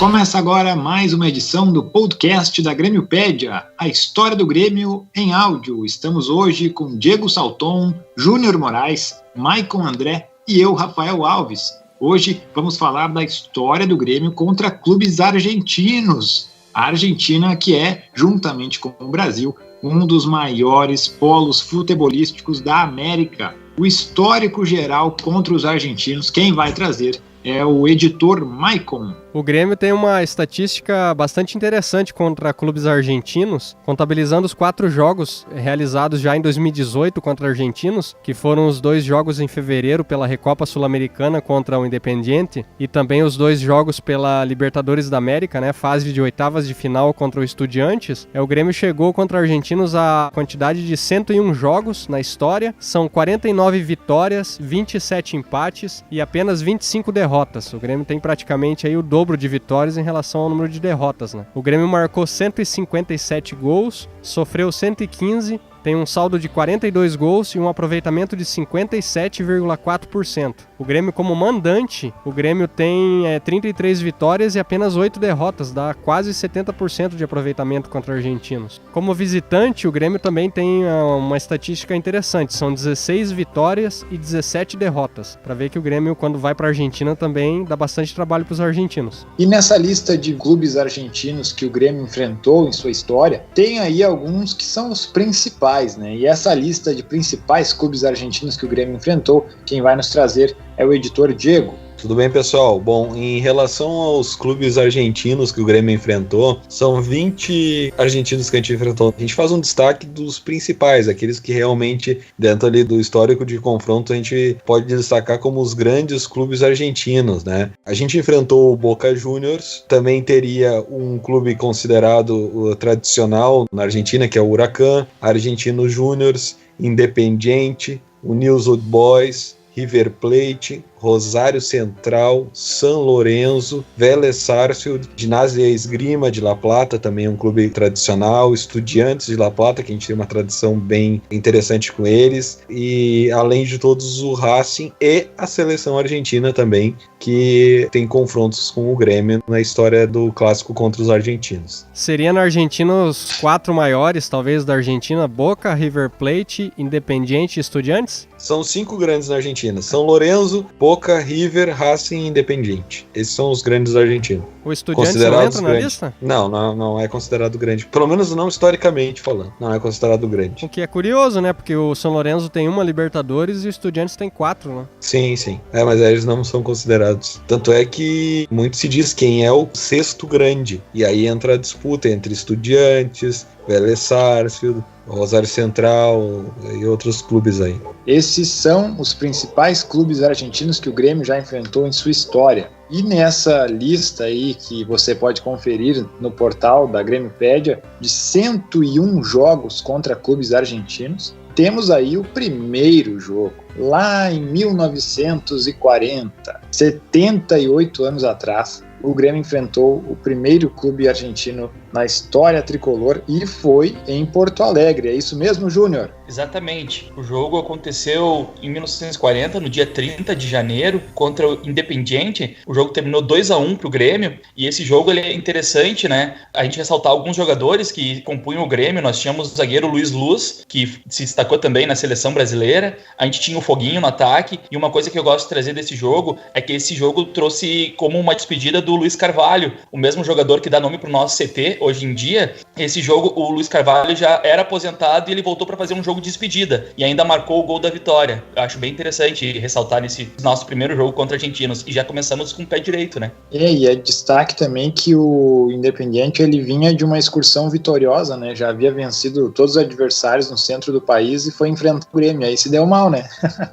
Começa agora mais uma edição do podcast da Grêmiopédia, a história do Grêmio em áudio. Estamos hoje com Diego Salton, Júnior Moraes, Maicon André e eu, Rafael Alves. Hoje vamos falar da história do Grêmio contra clubes argentinos. A Argentina, que é, juntamente com o Brasil, um dos maiores polos futebolísticos da América. O histórico geral contra os argentinos, quem vai trazer é o editor Maicon. O Grêmio tem uma estatística bastante interessante contra clubes argentinos, contabilizando os 4 jogos realizados já em 2018 contra argentinos, que foram os 2 jogos em fevereiro pela Recopa Sul-Americana contra o Independiente e também os 2 jogos pela Libertadores da América, fase de oitavas de final contra o Estudiantes. O Grêmio chegou contra argentinos a quantidade de 101 jogos na história, são 49 vitórias, 27 empates e apenas 25 derrotas. O Grêmio tem praticamente aí o dobro de vitórias em relação ao número de derrotas. O Grêmio marcou 157 gols, sofreu 115, tem um saldo de 42 gols e um aproveitamento de 57,4%. O Grêmio, como mandante, o Grêmio tem 33 vitórias e apenas 8 derrotas, dá quase 70% de aproveitamento contra argentinos. Como visitante, o Grêmio também tem uma estatística interessante, são 16 vitórias e 17 derrotas, para ver que o Grêmio, quando vai para a Argentina, também dá bastante trabalho para os argentinos. E nessa lista de clubes argentinos que o Grêmio enfrentou em sua história, tem aí alguns que são os principais. E essa lista de principais clubes argentinos que o Grêmio enfrentou, quem vai nos trazer é o editor Diego. Tudo bem, pessoal? Bom, em relação aos clubes argentinos que o Grêmio enfrentou, são 20 argentinos que a gente enfrentou. A gente faz um destaque dos principais, aqueles que realmente, dentro ali do histórico de confronto, a gente pode destacar como os grandes clubes argentinos, A gente enfrentou o Boca Juniors, também teria um clube considerado tradicional na Argentina, que é o Huracán, Argentinos Juniors, Independiente, o Newell's Old Boys, River Plate, Rosário Central, San Lorenzo, Vélez Sarsfield, Ginásio Esgrima de La Plata, também um clube tradicional, Estudiantes de La Plata, que a gente tem uma tradição bem interessante com eles, e além de todos o Racing e a seleção argentina também, que tem confrontos com o Grêmio na história do clássico contra os argentinos. Seria na Argentina os 4 maiores, talvez, da Argentina: Boca, River Plate, Independiente e Estudiantes? São 5 grandes na Argentina: São Lorenzo, Boca, River, Racing e Independiente. Esses são os grandes argentinos. O Estudiantes não entra na lista? Não é considerado grande. Pelo menos não historicamente falando. Não é considerado grande. O que é curioso, Porque o São Lorenzo tem 1 Libertadores e o Estudiantes tem 4, Sim. Mas eles não são considerados. Tanto é que muito se diz quem é o 6º grande. E aí entra a disputa entre Estudiantes, Vélez Sarsfield, Rosário Central e outros clubes aí. Esses são os principais clubes argentinos que o Grêmio já enfrentou em sua história. E nessa lista aí, que você pode conferir no portal da Grêmiopédia, de 101 jogos contra clubes argentinos, temos aí o primeiro jogo, lá em 1940, 78 anos atrás. O Grêmio enfrentou o primeiro clube argentino na história tricolor e foi em Porto Alegre. É isso mesmo, Júnior? Exatamente. O jogo aconteceu em 1940, no dia 30 de janeiro, contra o Independiente. O jogo terminou 2-1 para o Grêmio, e esse jogo ele é interessante, A gente ressaltar alguns jogadores que compunham o Grêmio. Nós tínhamos o zagueiro Luiz Luz, que se destacou também na seleção brasileira. A gente tinha o Foguinho no ataque, e uma coisa que eu gosto de trazer desse jogo é que esse jogo trouxe como uma despedida do Luiz Carvalho, o mesmo jogador que dá nome para o nosso CT hoje em dia. Esse jogo, o Luiz Carvalho já era aposentado e ele voltou para fazer um jogo de despedida e ainda marcou o gol da vitória. Eu acho bem interessante ressaltar nesse nosso primeiro jogo contra argentinos, e já começamos com o pé direito, E é destaque também que o Independiente ele vinha de uma excursão vitoriosa, Já havia vencido todos os adversários no centro do país e foi enfrentar o Grêmio, aí se deu mal,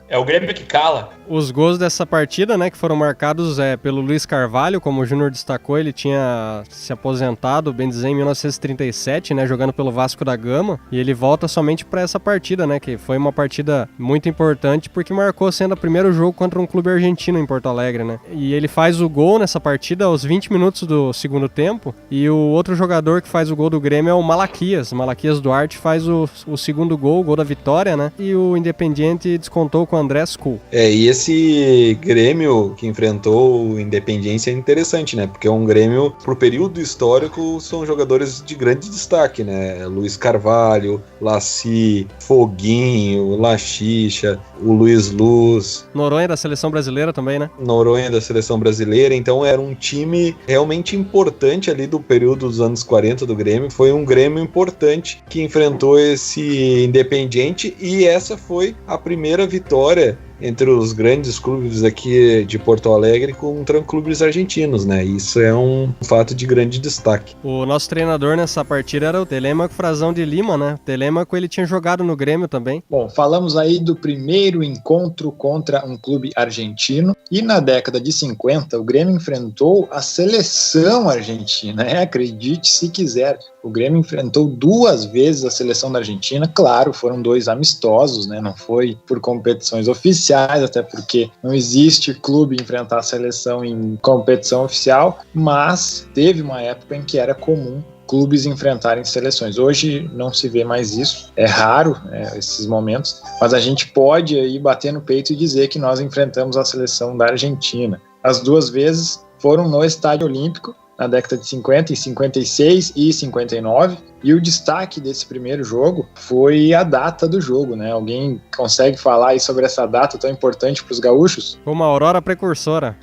É o Grêmio que cala. Os gols dessa partida, que foram marcados pelo Luiz Carvalho, como o Júnior destacou, ele tinha se aposentado, bem dizer, em 1937, jogando pelo Vasco da Gama, e ele volta somente para essa partida, que foi uma partida muito importante porque marcou sendo o primeiro jogo contra um clube argentino em Porto Alegre, E ele faz o gol nessa partida aos 20 minutos do segundo tempo, e o outro jogador que faz o gol do Grêmio é o Malaquias Duarte, faz o segundo gol, o gol da vitória, E o Independiente descontou com o André Skull. E esse Grêmio que enfrentou o Independiente é interessante, interessante, né? Porque é um Grêmio, pro período histórico, são jogadores de grande destaque, né? Luiz Carvalho, Laci, Foguinho, Lachicha, o Luiz Luz. Noronha da seleção brasileira também, né? Noronha da seleção brasileira. Então era um time realmente importante ali do período dos anos 40 do Grêmio. Foi um Grêmio importante que enfrentou esse Independiente, e essa foi a primeira vitória entre os grandes clubes aqui de Porto Alegre contra clubes argentinos, né? Isso é um fato de grande destaque. O nosso treinador nessa partida era o Telêmaco Frazão de Lima, né? O Telêmaco, ele tinha jogado no Grêmio também. Bom, falamos aí do primeiro encontro contra um clube argentino, e na década de 50 o Grêmio enfrentou a seleção argentina, acredite se quiser. O Grêmio enfrentou 2 vezes a seleção da Argentina, claro, foram 2 amistosos, né? Não foi por competições oficiais, até porque não existe clube enfrentar a seleção em competição oficial, mas teve uma época em que era comum clubes enfrentarem seleções. Hoje não se vê mais isso, é raro esses momentos, mas a gente pode aí bater no peito e dizer que nós enfrentamos a seleção da Argentina. As 2 vezes foram no Estádio Olímpico, na década de 50, em 56 e 59, e o destaque desse primeiro jogo foi a data do jogo, né? Alguém consegue falar aí sobre essa data tão importante para os gaúchos? Uma aurora precursora.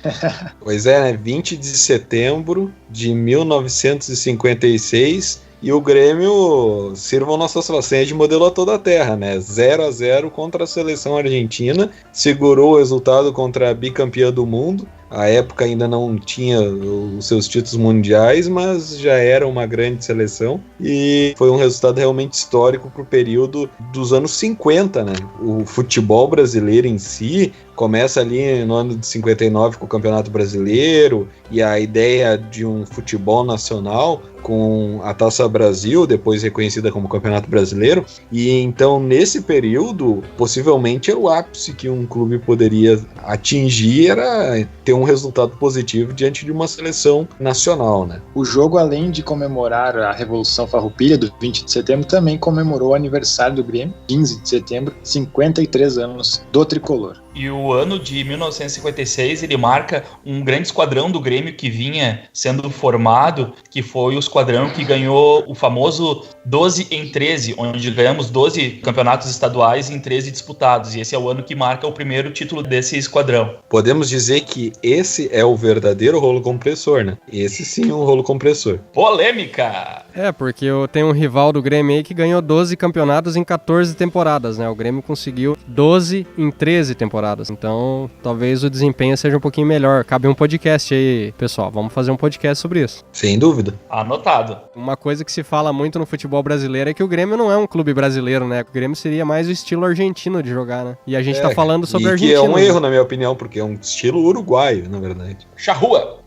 Pois é, né? 20 de setembro de 1956, e o Grêmio, sirvam nossas façanhas de modelo a toda a terra, né? 0-0 contra a seleção argentina, segurou o resultado contra a bicampeã do mundo. A época ainda não tinha os seus títulos mundiais, mas já era uma grande seleção, e foi um resultado realmente histórico para o período dos anos 50, né? O futebol brasileiro em si começa ali no ano de 59 com o Campeonato Brasileiro, e a ideia de um futebol nacional com a Taça Brasil, depois reconhecida como Campeonato Brasileiro, e então nesse período, possivelmente era o ápice que um clube poderia atingir, era ter um resultado positivo diante de uma seleção nacional, né? O jogo, além de comemorar a Revolução Farroupilha do 20 de setembro, também comemorou o aniversário do Grêmio, 15 de setembro, 53 anos do tricolor. E o ano de 1956, ele marca um grande esquadrão do Grêmio que vinha sendo formado, que foi o esquadrão que ganhou o famoso 12 em 13, onde ganhamos 12 campeonatos estaduais em 13 disputados. E esse é o ano que marca o primeiro título desse esquadrão. Podemos dizer que esse é o verdadeiro rolo compressor, né? Esse sim é um rolo compressor. Polêmica! Porque eu tenho um rival do Grêmio aí que ganhou 12 campeonatos em 14 temporadas, né? O Grêmio conseguiu 12 em 13 temporadas. Então, talvez o desempenho seja um pouquinho melhor. Cabe um podcast aí, pessoal. Vamos fazer um podcast sobre isso. Sem dúvida. Anotado. Uma coisa que se fala muito no futebol brasileiro é que o Grêmio não é um clube brasileiro, né? O Grêmio seria mais o estilo argentino de jogar, né? E a gente tá falando sobre a Argentina. Que é um erro, na minha opinião, porque é um estilo uruguaio, na verdade. Charrua!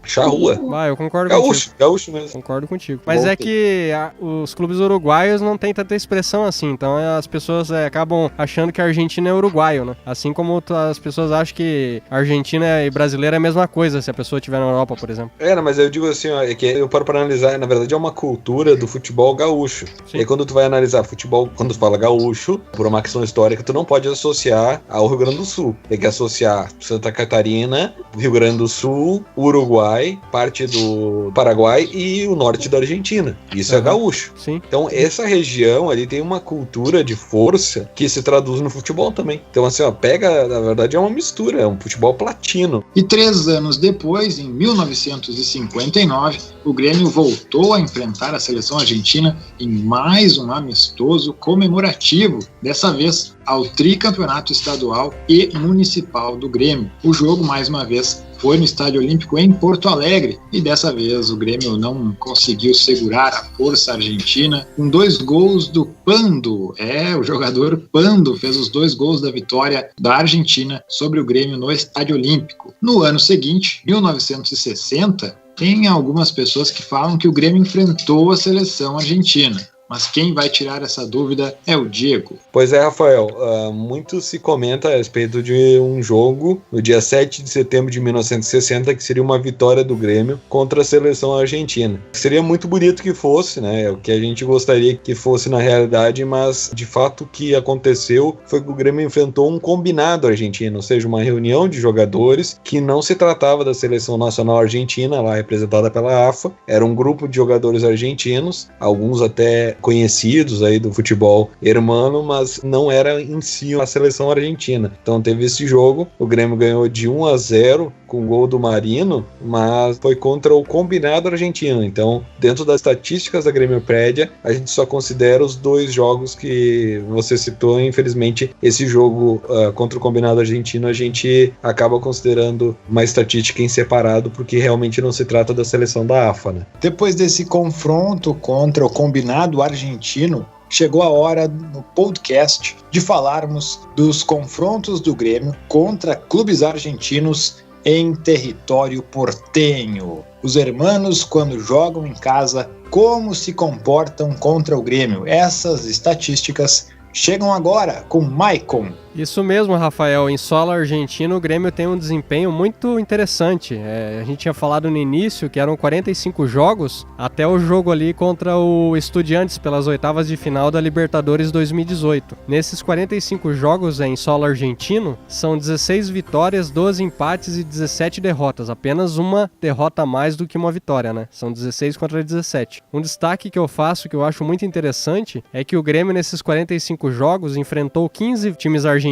Eu concordo contigo. Gaúcho mesmo. Concordo contigo. Mas é que os clubes uruguaios não têm tanta expressão assim, então as pessoas acabam achando que a Argentina é uruguaio, né? Assim como as pessoas acham que Argentina e brasileira é a mesma coisa, se a pessoa estiver na Europa, por exemplo. Mas eu digo assim, é que eu paro para analisar, na verdade é uma cultura do futebol gaúcho. Sim. E aí quando tu vai analisar futebol, quando tu fala gaúcho, por uma questão histórica, tu não pode associar ao Rio Grande do Sul. Tem que associar Santa Catarina, Rio Grande do Sul, Uruguai, parte do Paraguai e o norte da Argentina. Isso é gaúcho. Sim. Então essa região ali tem uma cultura de força que se traduz no futebol também. Então assim, pega, na verdade é uma mistura, é um futebol platino. E 3 anos depois, em 1959, o Grêmio voltou a enfrentar a seleção argentina em mais um amistoso comemorativo, dessa vez ao tricampeonato estadual e municipal do Grêmio. O jogo, mais uma vez, foi no Estádio Olímpico em Porto Alegre, e dessa vez o Grêmio não conseguiu segurar a força argentina com 2 gols do Pando. O jogador Pando fez os 2 gols da vitória da Argentina sobre o Grêmio no Estádio Olímpico. No ano seguinte, 1960, tem algumas pessoas que falam que o Grêmio enfrentou a seleção argentina. mas quem vai tirar essa dúvida é o Diego. Pois é, Rafael, muito se comenta a respeito de um jogo no dia 7 de setembro de 1960, que seria uma vitória do Grêmio contra a seleção argentina. Seria muito bonito que fosse, né? É o que a gente gostaria que fosse na realidade, mas de fato o que aconteceu foi que o Grêmio enfrentou um combinado argentino, ou seja, uma reunião de jogadores que não se tratava da seleção nacional argentina, lá representada pela AFA, era um grupo de jogadores argentinos, alguns até conhecidos aí do futebol hermano, mas não era em si a seleção argentina. Então teve esse jogo, o Grêmio ganhou de 1-0 com o gol do Marino, mas foi contra o combinado argentino. Então, dentro das estatísticas da Grêmiopédia, a gente só considera os 2 jogos que você citou. Infelizmente, esse jogo contra o combinado argentino, a gente acaba considerando uma estatística em separado, porque realmente não se trata da seleção da AFA, né? Depois desse confronto contra o combinado argentino, chegou a hora no podcast de falarmos dos confrontos do Grêmio contra clubes argentinos em território portenho. Os hermanos, quando jogam em casa, como se comportam contra o Grêmio? Essas estatísticas chegam agora com Maicon. Isso mesmo, Rafael. Em solo argentino, o Grêmio tem um desempenho muito interessante. A gente tinha falado no início que eram 45 jogos, até o jogo ali contra o Estudiantes pelas oitavas de final da Libertadores 2018. Nesses 45 jogos em solo argentino, são 16 vitórias, 12 empates e 17 derrotas. Apenas uma derrota a mais do que uma vitória, né? São 16 contra 17. Um destaque que eu faço, que eu acho muito interessante, é que o Grêmio, nesses 45 jogos, enfrentou 15 times argentinos.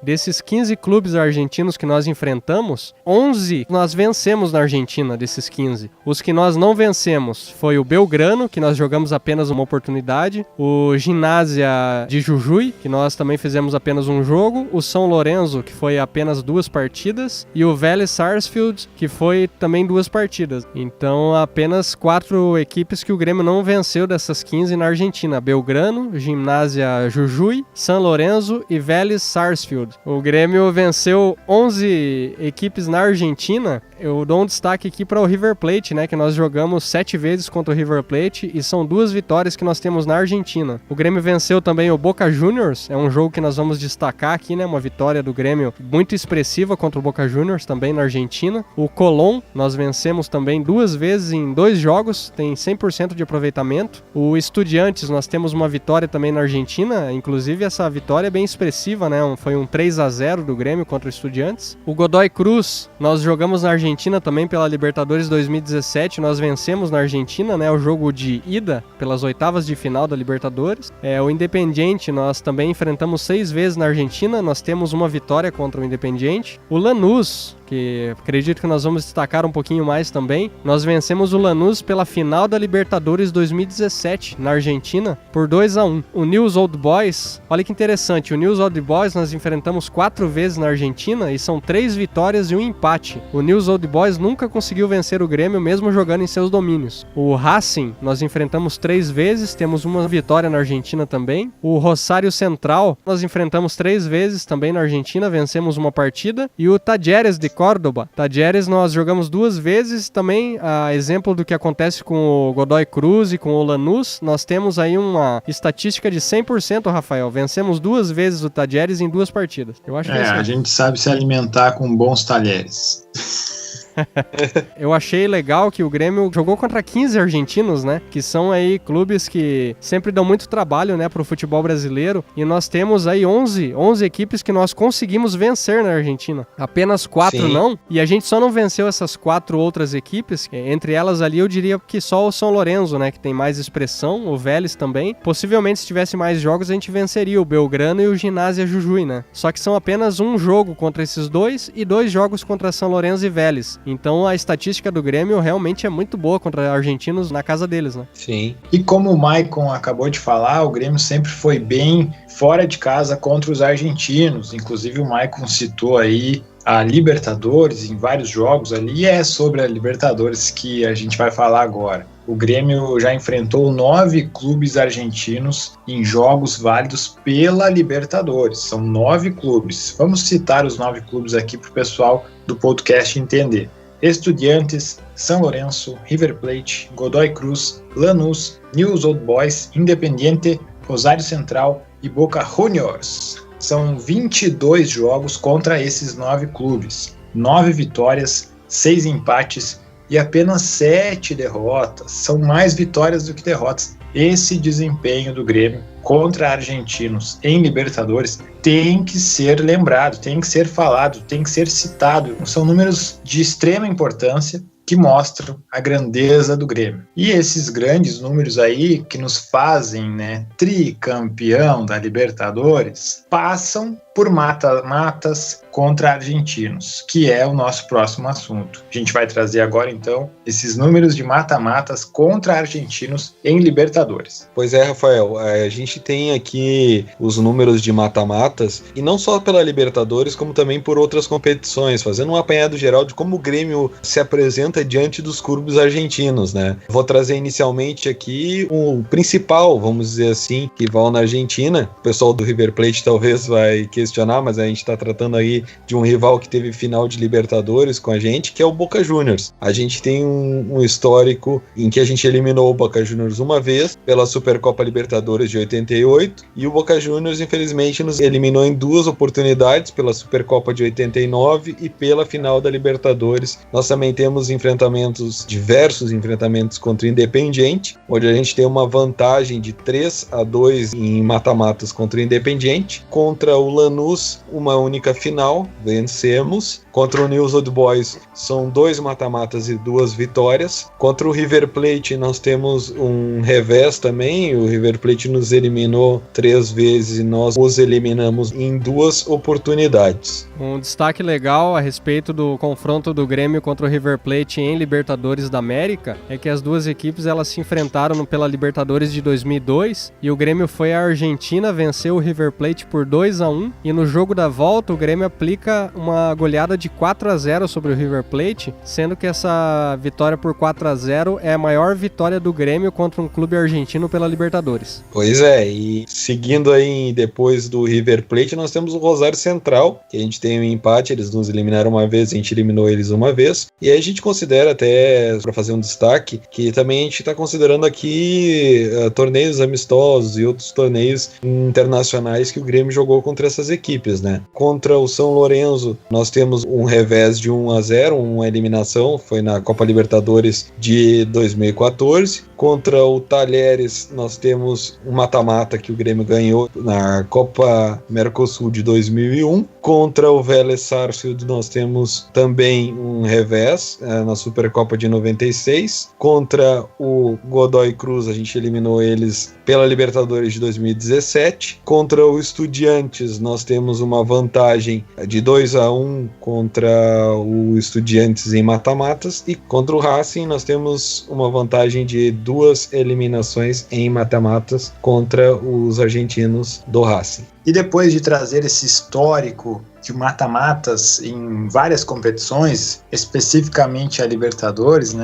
Desses 15 clubes argentinos que nós enfrentamos, 11 nós vencemos na Argentina, desses 15. Os que nós não vencemos foi o Belgrano, que nós jogamos apenas uma oportunidade, o Gimnasia de Jujuy, que nós também fizemos apenas um jogo, o São Lourenço, que foi apenas 2 partidas, e o Vélez Sarsfield, que foi também 2 partidas. Então, apenas 4 equipes que o Grêmio não venceu dessas 15 na Argentina: Belgrano, Gimnasia Jujuy, São Lourenço e Vélez Sarsfield. O Grêmio venceu 11 equipes na Argentina. Eu dou um destaque aqui para o River Plate, né, que nós jogamos 7 vezes contra o River Plate e são 2 vitórias que nós temos na Argentina. O Grêmio venceu também o Boca Juniors, é um jogo que nós vamos destacar aqui, né, uma vitória do Grêmio muito expressiva contra o Boca Juniors, também na Argentina. O Colón, nós vencemos também 2 vezes em 2 jogos, tem 100% de aproveitamento. O Estudiantes, nós temos uma vitória também na Argentina, inclusive essa vitória é bem expressiva, né, foi um 3-0 do Grêmio contra o Estudiantes. O Godoy Cruz, nós jogamos na Argentina também pela Libertadores 2017, nós vencemos na Argentina, né, o jogo de ida pelas oitavas de final da Libertadores. O Independiente, nós também enfrentamos 6 vezes na Argentina, nós temos uma vitória contra o Independiente. O Lanús, que acredito que nós vamos destacar um pouquinho mais também, nós vencemos o Lanús pela final da Libertadores 2017 na Argentina por 2-1. O Newell's Old Boys, olha que interessante, o Newell's Old Boys nós enfrentamos 4 vezes na Argentina e são 3 vitórias e 1 empate. O Newell's Old Boys nunca conseguiu vencer o Grêmio mesmo jogando em seus domínios. O Racing nós enfrentamos 3 vezes, temos uma vitória na Argentina também. O Rosário Central nós enfrentamos 3 vezes também na Argentina, vencemos uma partida. E o Talleres de Córdoba. Talleres nós jogamos 2 vezes também, a exemplo do que acontece com o Godoy Cruz e com o Lanús, nós temos aí uma estatística de 100%, Rafael. Vencemos 2 vezes o Talleres em 2 partidas. Eu acho que a gente sabe se alimentar com bons talheres. Eu achei legal que o Grêmio jogou contra 15 argentinos, né? Que são aí clubes que sempre dão muito trabalho, né, pro futebol brasileiro. E nós temos aí 11 equipes que nós conseguimos vencer na Argentina. Apenas 4 Sim. não. E a gente só não venceu essas 4 outras equipes. Entre elas ali eu diria que só o São Lourenço, né, que tem mais expressão. O Vélez também. Possivelmente se tivesse mais jogos a gente venceria o Belgrano e o Gimnasia Jujuy, né? Só que são apenas um jogo contra esses 2 e 2 jogos contra São Lourenço e Vélez. Então a estatística do Grêmio realmente é muito boa contra argentinos na casa deles, né? Sim. E como o Maicon acabou de falar, o Grêmio sempre foi bem fora de casa contra os argentinos. Inclusive o Maicon citou aí a Libertadores em vários jogos ali, e é sobre a Libertadores que a gente vai falar agora. O Grêmio já enfrentou 9 clubes argentinos em jogos válidos pela Libertadores. São 9 clubes. Vamos citar os 9 clubes aqui para o pessoal do podcast entender. Estudiantes, São Lourenço, River Plate, Godoy Cruz, Lanús, News Old Boys, Independiente, Rosário Central e Boca Juniors. São 22 jogos contra esses 9 clubes, 9 vitórias, 6 empates e apenas 7 derrotas. São mais vitórias do que derrotas. Esse desempenho do Grêmio contra argentinos em Libertadores tem que ser lembrado, tem que ser falado, tem que ser citado. São números de extrema importância que mostram a grandeza do Grêmio. E esses grandes números aí que nos fazem, tricampeão da Libertadores, passam por mata-matas contra argentinos, que é o nosso próximo assunto. A gente vai trazer agora, então, esses números de mata-matas contra argentinos em Libertadores. Pois é, Rafael, a gente tem aqui os números de mata-matas, e não só pela Libertadores, como também por outras competições, fazendo um apanhado geral de como o Grêmio se apresenta diante dos clubes argentinos, né? Vou trazer inicialmente aqui o principal, vamos dizer assim, rival na Argentina. O pessoal do River Plate talvez vai questionar, mas a gente está tratando aí de um rival que teve final de Libertadores com a gente, que é o Boca Juniors. A gente tem um histórico em que a gente eliminou o Boca Juniors uma vez pela Supercopa Libertadores de 88, e o Boca Juniors infelizmente nos eliminou em 2 oportunidades, pela Supercopa de 89 e pela final da Libertadores. Nós também temos diversos enfrentamentos contra o Independiente, onde a gente tem uma vantagem de 3-2 em mata-matas contra o Independiente. Contra o Lanús, uma única final, vencemos. Contra o News Old Boys, são 2 mata-matas e 2 vitórias. Contra o River Plate, nós temos um revés também. O River Plate nos eliminou 3 vezes e nós os eliminamos em 2 oportunidades. Um destaque legal a respeito do confronto do Grêmio contra o River Plate em Libertadores da América é que as duas equipes elas se enfrentaram pela Libertadores de 2002 e o Grêmio foi à Argentina, venceu o River Plate por 2-1, e no jogo da volta o Grêmio aplica uma goleada de 4-0 sobre o River Plate, sendo que essa vitória por 4-0 é a maior vitória do Grêmio contra um clube argentino pela Libertadores. Pois é, e seguindo aí depois do River Plate, nós temos o Rosário Central, que a gente tem um empate, eles nos eliminaram uma vez, a gente eliminou eles uma vez, e aí a gente considera até, para fazer um destaque, que também a gente está considerando aqui torneios amistosos e outros torneios internacionais que o Grêmio jogou contra essas equipes, né? Contra o São Lourenço, nós temos um revés de 1-0, uma eliminação, foi na Copa Libertadores de 2014. Contra o Talheres, nós temos um mata-mata que o Grêmio ganhou na Copa Mercosul de 2001. Contra o Vélez Sarsfield, nós temos também um revés na Supercopa de 96. Contra o Godoy Cruz, a gente eliminou eles pela Libertadores de 2017. Contra o Estudiantes, nós temos uma vantagem de 2-1 contra o Estudiantes em mata-matas. E contra o Racing, nós temos uma vantagem de 2 eliminações em mata-matas contra os argentinos do Racing. E depois de trazer esse histórico de mata-matas em várias competições, especificamente a Libertadores,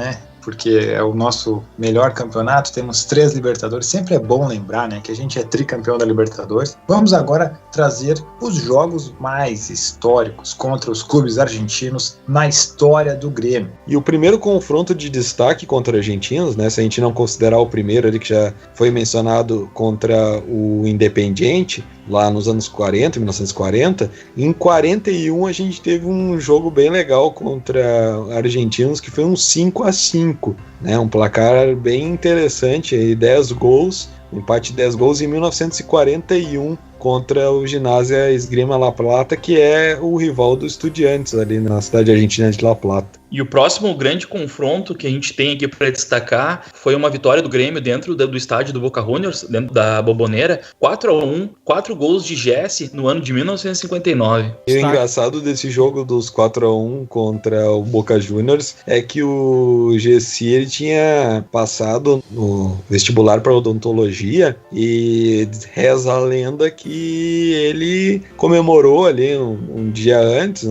porque é o nosso melhor campeonato, temos 3 Libertadores, sempre é bom lembrar, que a gente é tricampeão da Libertadores. Vamos agora trazer os jogos mais históricos contra os clubes argentinos na história do Grêmio. E o primeiro confronto de destaque contra argentinos, se a gente não considerar o primeiro ali que já foi mencionado contra o Independiente, lá nos anos 40, 1940, em 41 a gente teve um jogo bem legal contra argentinos, que foi um 5-5, um placar bem interessante, aí 10 gols, empate de 10 gols em 1941 contra o Ginásio Esgrima La Plata, que é o rival do Estudiantes ali na cidade argentina de La Plata. E o próximo grande confronto que a gente tem aqui para destacar foi uma vitória do Grêmio dentro do estádio do Boca Juniors, dentro da Bombonera, 4-1, 4 gols de Jesse no ano de 1959. E o engraçado desse jogo dos 4-1 contra o Boca Juniors é que o Jesse ele tinha passado no vestibular para odontologia e reza a lenda que ele comemorou ali um dia antes,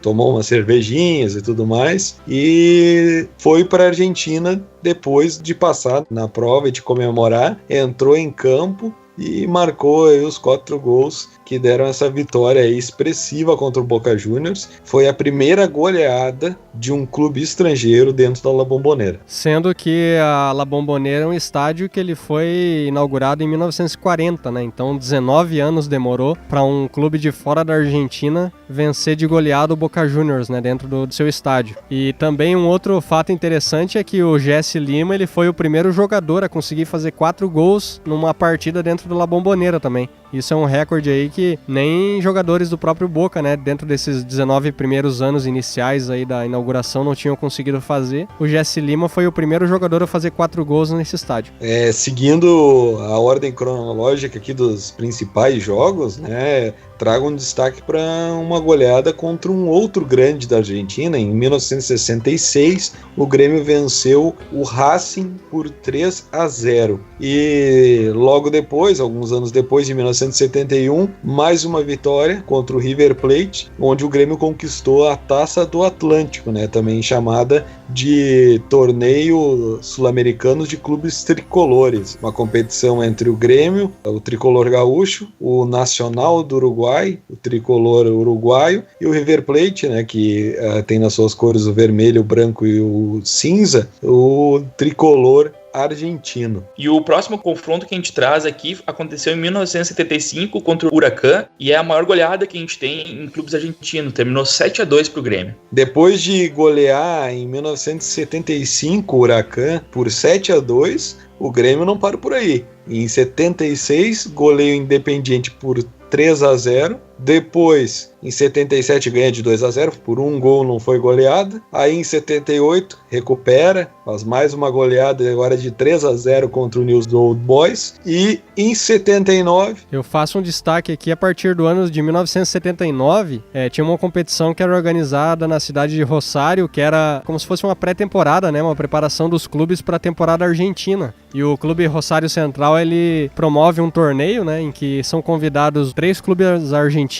tomou umas cervejinhas e tudo mais, e foi para a Argentina depois de passar na prova e de comemorar, entrou em campo e marcou aí os 4 gols que que deram essa vitória aí expressiva contra o Boca Juniors. Foi a primeira goleada de um clube estrangeiro dentro da La Bombonera. Sendo que a La Bombonera é um estádio que ele foi inaugurado em 1940, né? Então 19 anos demorou para um clube de fora da Argentina vencer de goleada o Boca Juniors, né? Dentro do seu estádio. E também um outro fato interessante é que o Jesse Lima ele foi o primeiro jogador a conseguir fazer 4 gols numa partida dentro do La Bombonera também. Isso é um recorde aí que nem jogadores do próprio Boca, né, dentro desses 19 primeiros anos iniciais aí da inauguração não tinham conseguido fazer. O Jesse Lima foi o primeiro jogador a fazer 4 gols nesse estádio. Seguindo a ordem cronológica aqui dos principais jogos, né, trago um destaque para uma goleada contra um outro grande da Argentina. Em 1966, o Grêmio venceu o Racing por 3-0. E logo depois, alguns anos depois, em 1971, mais uma vitória contra o River Plate, onde o Grêmio conquistou a Taça do Atlântico, né, também chamada de Torneio Sul-Americano de Clubes Tricolores, uma competição entre o Grêmio, o Tricolor Gaúcho, o Nacional do Uruguai, o Tricolor Uruguaio, e o River Plate, né, que tem nas suas cores o vermelho, o branco e o cinza, o Tricolor argentino. E o próximo confronto que a gente traz aqui aconteceu em 1975 contra o Huracan, e é a maior goleada que a gente tem em clubes argentinos, terminou 7-2 pro Grêmio. Depois de golear em 1975 o Huracan por 7-2, o Grêmio não para por aí. Em 76, goleia o Independiente por 3-0. Depois, em 77, ganha de 2-0, por um gol não foi goleada. Aí em 78, recupera, faz mais uma goleada agora de 3-0 contra o News Old Boys. E em 79... Eu faço um destaque aqui, a partir do ano de 1979, tinha uma competição que era organizada na cidade de Rosário, que era como se fosse uma pré-temporada, né, uma preparação dos clubes para a temporada argentina. E o Clube Rosário Central, ele promove um torneio, né, em que são convidados 3 clubes argentinos,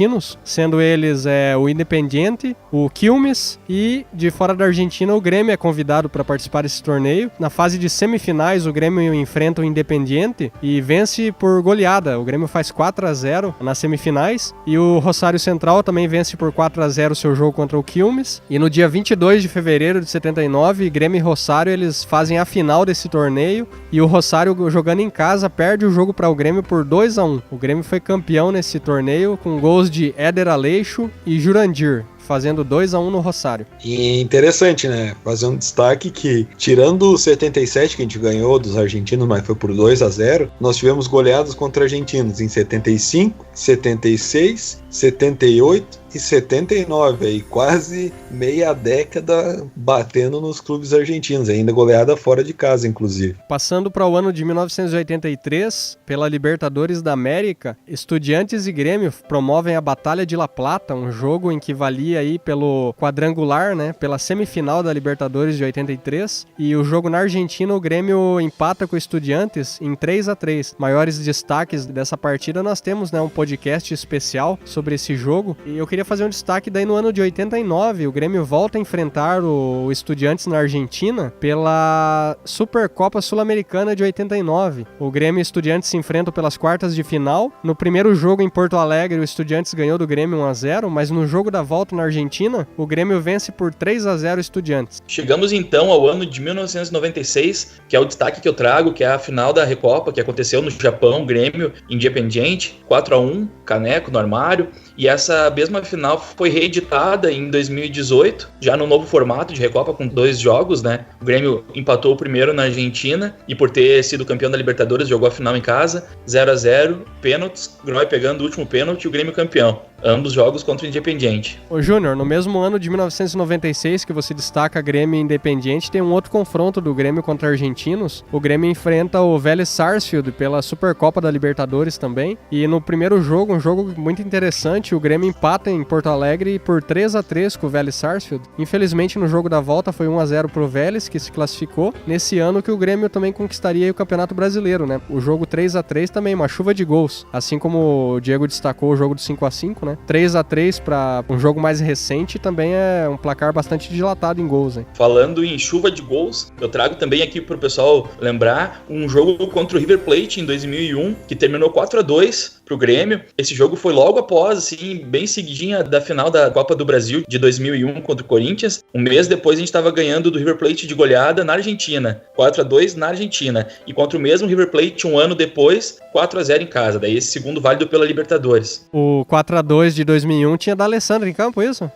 sendo eles o Independiente, o Quilmes e, de fora da Argentina, o Grêmio é convidado para participar desse torneio. Na fase de semifinais, o Grêmio enfrenta o Independiente e vence por goleada. O Grêmio faz 4-0 nas semifinais e o Rosário Central também vence por 4-0 seu jogo contra o Quilmes. E no dia 22 de fevereiro de 79, Grêmio e Rosário eles fazem a final desse torneio e o Rosário, jogando em casa, perde o jogo para o Grêmio por 2-1. O Grêmio foi campeão nesse torneio com gols de Éder Aleixo e Jurandir, fazendo 2-1 no Rosário. E interessante, né? Fazer um destaque que, tirando o 77 que a gente ganhou dos argentinos, mas foi por 2-0, nós tivemos goleadas contra argentinos em 75, 76, 78 e 79, aí quase meia década batendo nos clubes argentinos, ainda goleada fora de casa, inclusive. Passando para o ano de 1983, pela Libertadores da América, Estudiantes e Grêmio promovem a Batalha de La Plata, um jogo em que valia aí pelo quadrangular, né, pela semifinal da Libertadores de 83, e o jogo na Argentina, o Grêmio empata com o Estudiantes em 3-3. Maiores destaques dessa partida nós temos, né, um podcast especial sobre esse jogo, e eu queria fazer um destaque daí no ano de 89, o Grêmio volta a enfrentar o Estudiantes na Argentina pela Supercopa Sul-Americana de 89. O Grêmio e Estudiantes se enfrentam pelas quartas de final. No primeiro jogo em Porto Alegre, o Estudiantes ganhou do Grêmio 1-0, mas no jogo da volta na Argentina, o Grêmio vence por 3-0 Estudiantes. Chegamos então ao ano de 1996, que é o destaque que eu trago, que é a final da Recopa, que aconteceu no Japão, Grêmio Independiente, 4-1, caneco no armário. E essa mesma final foi reeditada em 2018, já no novo formato de Recopa, com 2 jogos, né? O Grêmio empatou o primeiro na Argentina e, por ter sido campeão da Libertadores, jogou a final em casa, 0-0, pênaltis, Groy pegando o último pênalti e o Grêmio campeão. Ambos jogos contra o Independiente. Ô Júnior, no mesmo ano de 1996 que você destaca Grêmio e Independiente, tem um outro confronto do Grêmio contra argentinos. O Grêmio enfrenta o Vélez Sarsfield pela Supercopa da Libertadores também. E no primeiro jogo, um jogo muito interessante, o Grêmio empata em Porto Alegre por 3-3 com o Vélez Sarsfield. Infelizmente, no jogo da volta foi 1-0 pro Vélez, que se classificou. Nesse ano que o Grêmio também conquistaria o Campeonato Brasileiro, né? O jogo 3-3 também, uma chuva de gols. Assim como o Diego destacou o jogo do 5-5, né? 3-3 para um jogo mais recente também é um placar bastante dilatado em gols, hein? Falando em chuva de gols, eu trago também aqui pro pessoal lembrar um jogo contra o River Plate em 2001, que terminou 4-2 pro Grêmio. Esse jogo foi logo após, assim, bem seguidinha da final da Copa do Brasil de 2001 contra o Corinthians. Um mês depois a gente estava ganhando do River Plate de goleada na Argentina, 4-2 na Argentina. E contra o mesmo River Plate, um ano depois, 4-0 em casa. Daí esse segundo válido pela Libertadores. O 4-2 de 2001 tinha da Alessandro em campo, isso?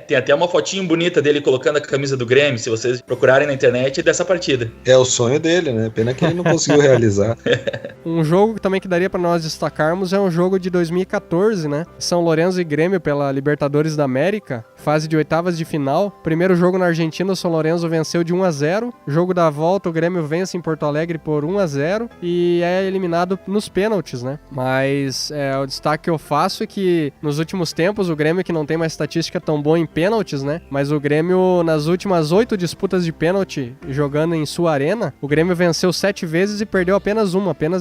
Tem até uma fotinho bonita dele colocando a camisa do Grêmio, se vocês procurarem na internet, dessa partida. É o sonho dele, né? Pena que ele não conseguiu realizar. Um jogo também que daria para nós destacarmos é um jogo de 2014, né? São Lourenço e Grêmio pela Libertadores da América, fase de oitavas de final. Primeiro jogo na Argentina, o São Lourenço venceu de 1-0. Jogo da volta, o Grêmio vence em Porto Alegre por 1-0 e é eliminado nos pênaltis, né? Mas o destaque que eu faço é que nos últimos tempos o Grêmio, que não tem uma estatística tão boa em pênaltis, né? Mas o Grêmio, nas últimas 8 disputas de pênalti jogando em sua arena, o Grêmio venceu 7 vezes e perdeu apenas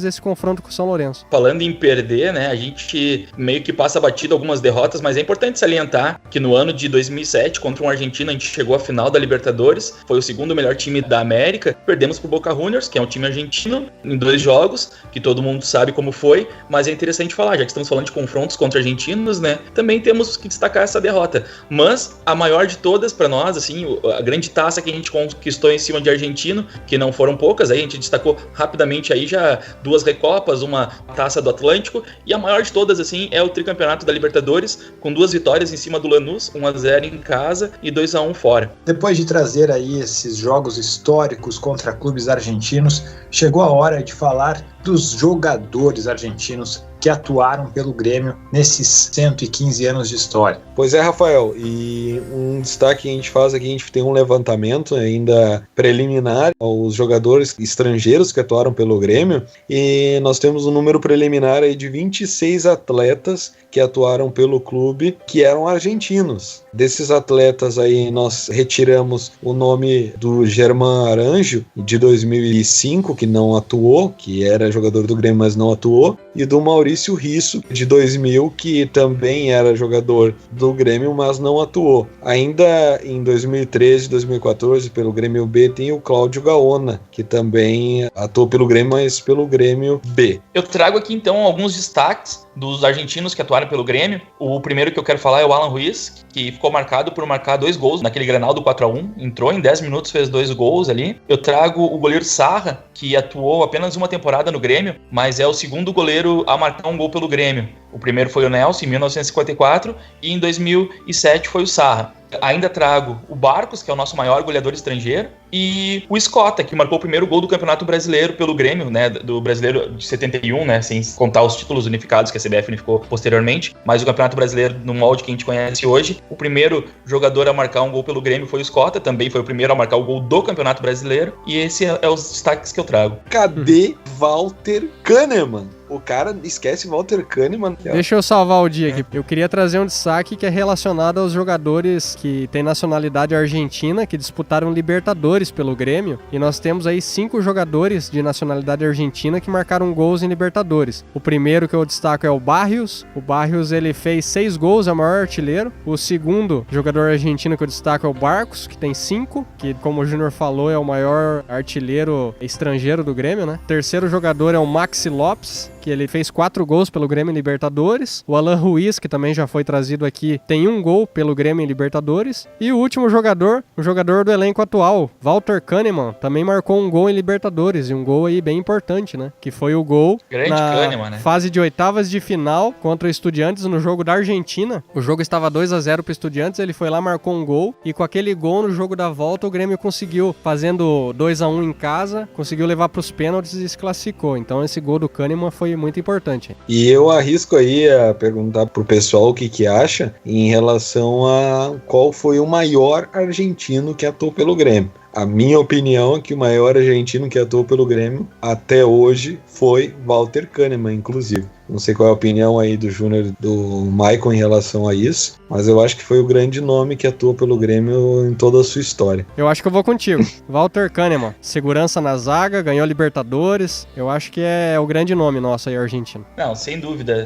esse confronto com o São Lourenço. Falando em perder, né? A gente meio que passa batido algumas derrotas, mas é importante salientar que no ano de 2007, contra um argentino, a gente chegou à final da Libertadores, foi o segundo melhor time da América, perdemos pro Boca Juniors, que é um time argentino, em 2 jogos, que todo mundo sabe como foi, mas é interessante falar, já que estamos falando de confrontos contra argentinos, né? Também temos que destacar essa derrota. Mas a maior de todas para nós, assim, a grande taça que a gente conquistou em cima de argentino, que não foram poucas, aí a gente destacou rapidamente aí já 2 Recopas, uma taça do Atlântico, e a maior de todas, assim, é o tricampeonato da Libertadores, com 2 vitórias em cima do Lanús, 1-0 em casa e 2-1 fora. Depois de trazer aí esses jogos históricos contra clubes argentinos, chegou a hora de falar dos jogadores argentinos que atuaram pelo Grêmio nesses 115 anos de história. Pois é, Rafael, e um destaque que a gente faz aqui, a gente tem um levantamento ainda preliminar aos jogadores estrangeiros que atuaram pelo Grêmio, e nós temos um número preliminar aí de 26 atletas que atuaram pelo clube que eram argentinos. Desses atletas aí nós retiramos o nome do Germán Aranjo, de 2005, que não atuou, que era jogador do Grêmio, mas não atuou, e do Maurício Risso, de 2000, que também era jogador do Grêmio, mas não atuou. Ainda em 2013, 2014, pelo Grêmio B, tem o Cláudio Gaona, que também atuou pelo Grêmio, mas pelo Grêmio B. Eu trago aqui então alguns destaques dos argentinos que atuaram pelo Grêmio. O primeiro que eu quero falar é o Alan Ruiz, que ficou marcado por marcar 2 gols naquele Grenal do 4-1, entrou em 10 minutos, fez 2 gols ali. Eu trago o goleiro Sarra, que atuou apenas uma temporada no Grêmio, mas é o segundo goleiro a marcar um gol pelo Grêmio. O primeiro foi o Nelson, em 1954, e em 2007 foi o Sarra. Ainda trago o Barcos, que é o nosso maior goleador estrangeiro, e o Escota, que marcou o primeiro gol do Campeonato Brasileiro pelo Grêmio, né, do Brasileiro de 71, né, sem contar os títulos unificados que a CBF unificou posteriormente, mas o Campeonato Brasileiro no molde que a gente conhece hoje. O primeiro jogador a marcar um gol pelo Grêmio foi o Escota, também foi o primeiro a marcar o gol do Campeonato Brasileiro, e esse é os destaques que eu trago. Cadê Walter Kahneman? O cara esquece Walter Kahneman. Deixa eu salvar o dia aqui. Eu queria trazer um destaque que é relacionado aos jogadores que têm nacionalidade argentina, que disputaram Libertadores pelo Grêmio. E nós temos aí 5 jogadores de nacionalidade argentina que marcaram gols em Libertadores. O primeiro que eu destaco é o Barrios. O Barrios, ele fez 6 gols, é o maior artilheiro. O segundo jogador argentino que eu destaco é o Barcos, que tem 5, que, como o Júnior falou, é o maior artilheiro estrangeiro do Grêmio, né? O terceiro jogador é o Maxi Lopes, que ele fez 4 gols pelo Grêmio em Libertadores. O Alan Ruiz, que também já foi trazido aqui, tem 1 gol pelo Grêmio em Libertadores. E o último jogador, o jogador do elenco atual, Walter Kahneman, também marcou 1 gol em Libertadores, e um gol aí bem importante, né? Que foi o gol na Kahneman, né? Fase de oitavas de final contra o Estudiantes no jogo da Argentina. O jogo estava 2-0 pro Estudiantes, ele foi lá, marcou 1 gol, e com aquele gol no jogo da volta, o Grêmio conseguiu, fazendo 2-1 em casa, conseguiu levar pros pênaltis e se classificou. Então esse gol do Kahneman foi muito importante. E eu arrisco aí a perguntar pro pessoal o que acha em relação a qual foi o maior argentino que atuou pelo Grêmio. A minha opinião é que o maior argentino que atuou pelo Grêmio até hoje foi Walter Kahneman, inclusive. Não sei qual é a opinião aí do Júnior e do Maicon em relação a isso, mas eu acho que foi o grande nome que atuou pelo Grêmio em toda a sua história. Eu acho que eu vou contigo. Walter Kahneman, segurança na zaga, ganhou Libertadores. Eu acho que é o grande nome nosso aí, argentino. Não, sem dúvida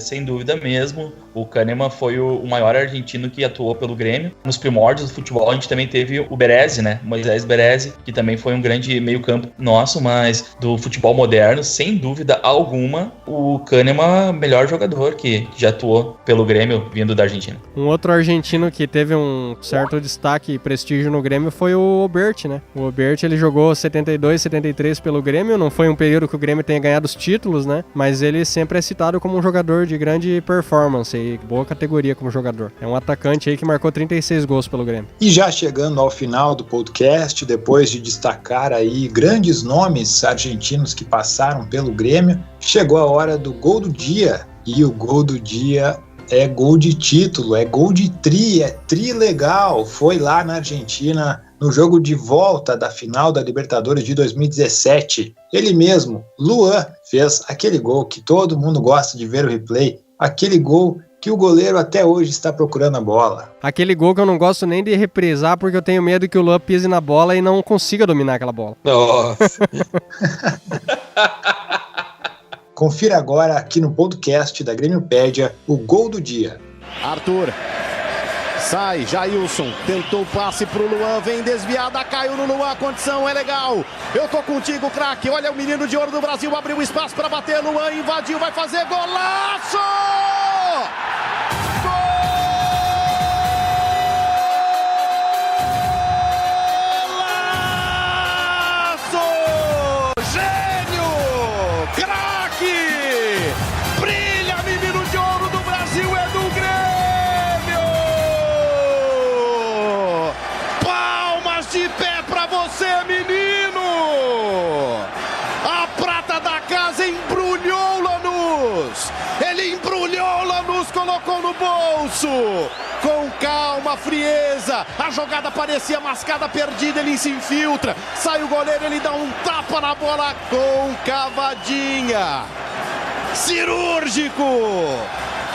mesmo. O Kahneman foi o maior argentino que atuou pelo Grêmio. Nos primórdios do futebol a gente também teve o Berezi, né? Moisés Berezi, que também foi um grande meio-campo nosso, mas do futebol moderno, sem dúvida alguma, o Kahneman melhor jogador que já atuou pelo Grêmio vindo da Argentina. Um outro argentino que teve um certo destaque e prestígio no Grêmio foi o Oberth, né? O Oberth, ele jogou 72, 73 pelo Grêmio, não foi um período que o Grêmio tenha ganhado os títulos, né? Mas ele sempre é citado como um jogador de grande performance e boa categoria como jogador. É um atacante aí que marcou 36 gols pelo Grêmio. E já chegando ao final do podcast, depois de destacar aí grandes nomes argentinos que passaram pelo Grêmio, chegou a hora do gol do dia. E o gol do dia é gol de título, é gol de tri, é tri legal. Foi lá na Argentina, no jogo de volta da final da Libertadores de 2017. Ele mesmo, Luan, fez aquele gol que todo mundo gosta de ver o replay, aquele gol que o goleiro até hoje está procurando a bola. Aquele gol que eu não gosto nem de reprisar porque eu tenho medo que o Luan pise na bola e não consiga dominar aquela bola. Nossa. Confira agora aqui no podcast da Grêmiopédia o gol do dia. Arthur. Sai, Jailson, tentou o passe pro Luan, vem desviada, caiu no Luan, a condição é legal. Eu tô contigo, craque, olha o menino de ouro do Brasil, abriu espaço para bater, Luan invadiu, vai fazer golaço! Golaço! Gênio! Craque! Brilha, menino de ouro do Brasil, é do Grêmio! Palmas de pé pra você, menino! A prata da casa embrulhou Lanús! Ele embrulhou Lanús, colocou no bolso! Com calma, frieza, a jogada parecia mascada, perdida, ele se infiltra, sai o goleiro, ele dá um tapa na bola com cavadinha. Cirúrgico!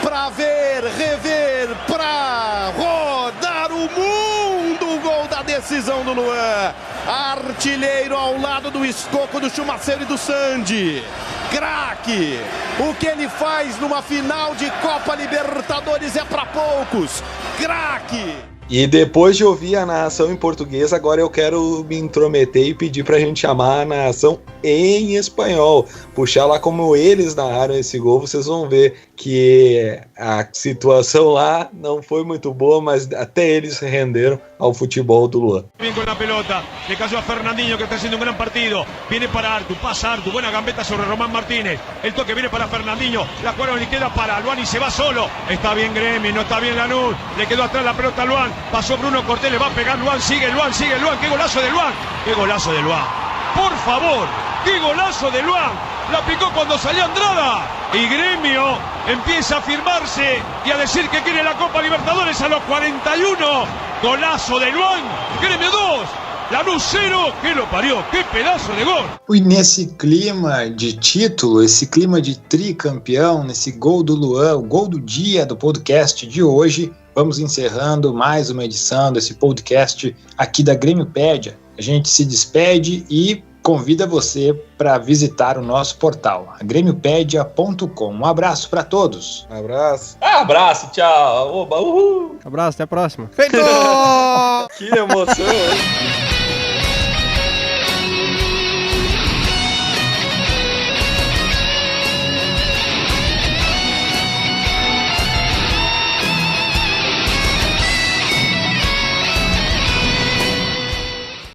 Pra ver, rever, pra rodar o mundo, o gol da decisão do Luan. Artilheiro ao lado do Escoco, do Chumaceiro e do Sandy. Craque! O que ele faz numa final de Copa Libertadores é pra poucos. Craque! E depois de ouvir a narração em português, agora eu quero me intrometer e pedir pra gente chamar a narração em espanhol. Puxar lá como eles narraram esse gol, vocês vão ver que a situação lá não foi muito boa, mas até eles se renderam ao futebol do Luan. Bien con la pelota, le cayó a Fernandinho que está haciendo un gran partido, viene para Artu, pasa Artu, buena gambeta sobre Román Martínez, el toque viene para Fernandinho, la jugada le queda para Luan y se va solo, está bien Gremi, no está bien Lanús, le quedó atrás la pelota a Luan, pasó Bruno Cortés, le va a pegar Luan, sigue Luan, qué golazo de Luan, por favor, qué golazo de Luan, la picó cuando salió Andrada, y Gremio empieza a firmarse y a decir que quiere la Copa Libertadores a los 41, golazo de Luan, Gremio 2, Lanús 0, que lo parió, que pedaço de gol. E nesse clima de título, esse clima de tricampeão, nesse gol do Luan, o gol do dia do podcast de hoje, vamos encerrando mais uma edição desse podcast aqui da Grêmiopédia. A gente se despede e convida você para visitar o nosso portal, gremiopedia.com. Um abraço para todos. Abraço, tchau. Oba, uhul. Abraço, até a próxima. Feito! Que emoção, hein?